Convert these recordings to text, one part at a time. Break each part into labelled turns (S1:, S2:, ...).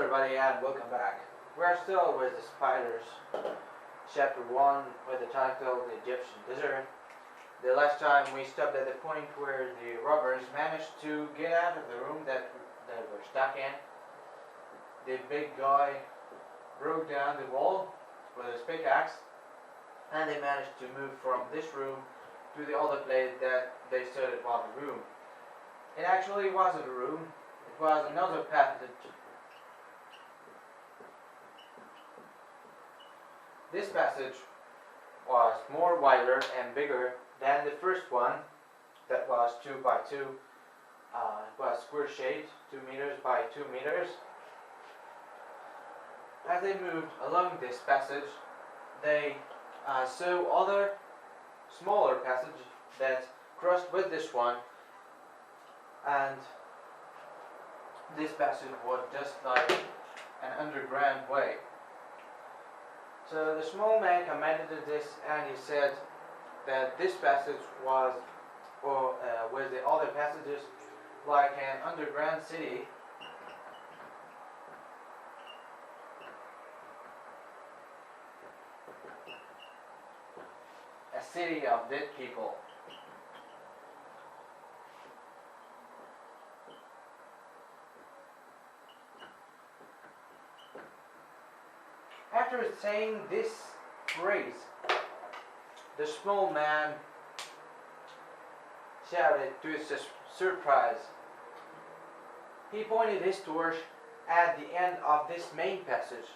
S1: everybody and welcome back. We're still with the spiders. Chapter 1 with the title The Egyptian Desert. The last time we stopped at the point where the robbers managed to get out of the room that they were stuck in. The big guy broke down the wall with his pickaxe and they managed to move from this room to the other place that they said it was a room. It actually wasn't a room, it was another passage. This passage was more wider and bigger than the first one that was 2 by 2. It was square shaped, 2 meters by 2 meters. As they moved along this passage, they saw other smaller passages that crossed with this one, and this passage was just like an underground way. So the small man commented on this and he said that this passage was, with the other passages, like an underground city. A city of dead people. After saying this phrase, the small man shouted to his surprise. He pointed his torch at the end of this main passage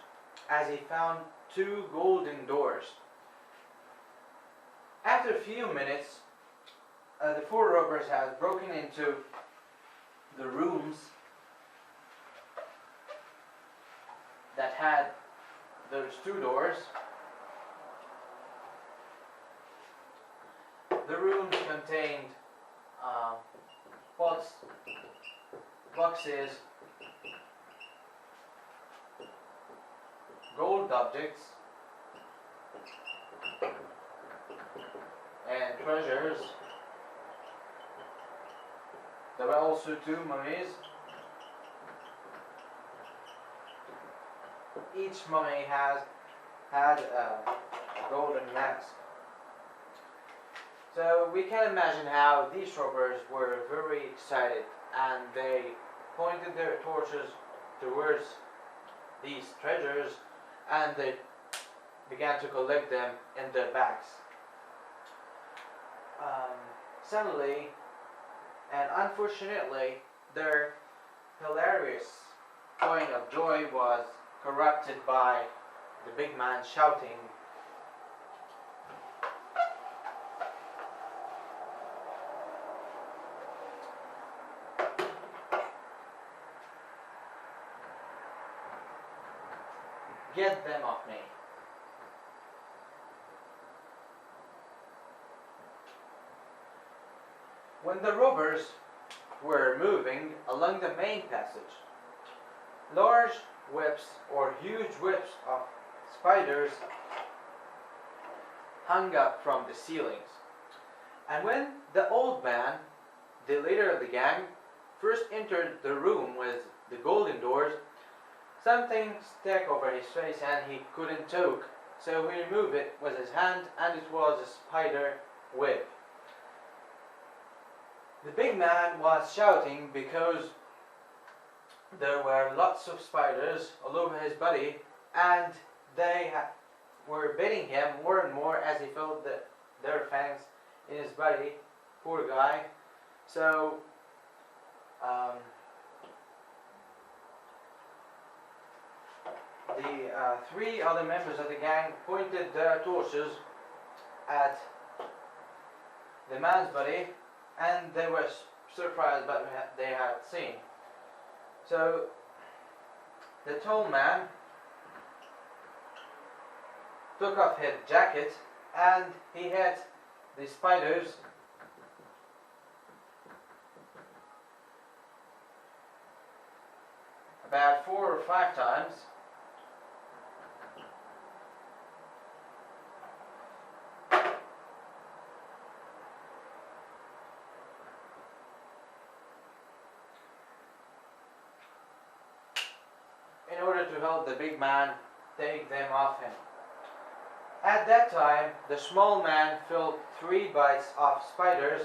S1: as he found 2 golden doors. After a few minutes, the 4 robbers had broken into the rooms that had those 2 doors. The rooms contained pots, boxes, gold objects, and treasures. There were also 2 mummies. Each mummy had a golden mask. So we can imagine how these robbers were very excited and they pointed their torches towards these treasures and they began to collect them in their bags. Suddenly and unfortunately, their hilarious point of joy was corrupted by the big man shouting, "Get them off me." When the robbers were moving along the main passage, large whips or huge whips of spiders hung up from the ceilings. And when the old man, the leader of the gang, first entered the room with the golden doors, something stuck over his face and he couldn't talk, so he removed it with his hand and it was a spider web. The big man was shouting because there were lots of spiders all over his body and they were biting him more and more as he felt their fangs in his body. Poor guy. So the 3 other members of the gang pointed their torches at the man's body and they were surprised by what they had seen. So the tall man took off his jacket and he hit the spiders about 4 or 5 times. in order to help the big man take them off him. At that time, the small man felt 3 bites of spiders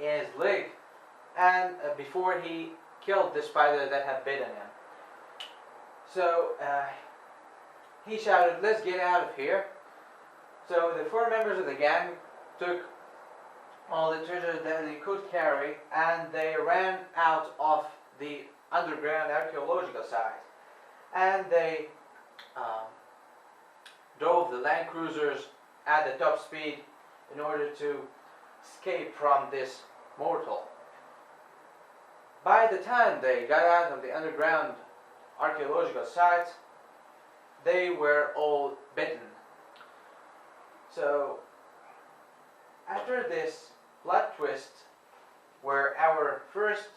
S1: in his leg, and before he killed the spider that had bitten him. So he shouted, "Let's get out of here." So the 4 members of the gang took all the treasure that they could carry, and they ran out of the underground archaeological site, and they drove the Land Cruisers at the top speed in order to escape from this mortal. By the time they got out of the underground archaeological site, they were all bitten. So after this plot twist, where our first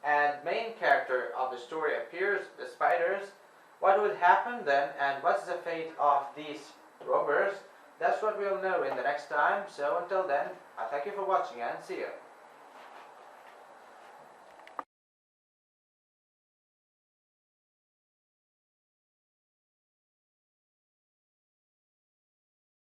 S1: and main character of the story appears, the spiders, what would happen then, and what's the fate of these robbers? That's what we'll know in the next time. So until then, I thank you for watching and see you.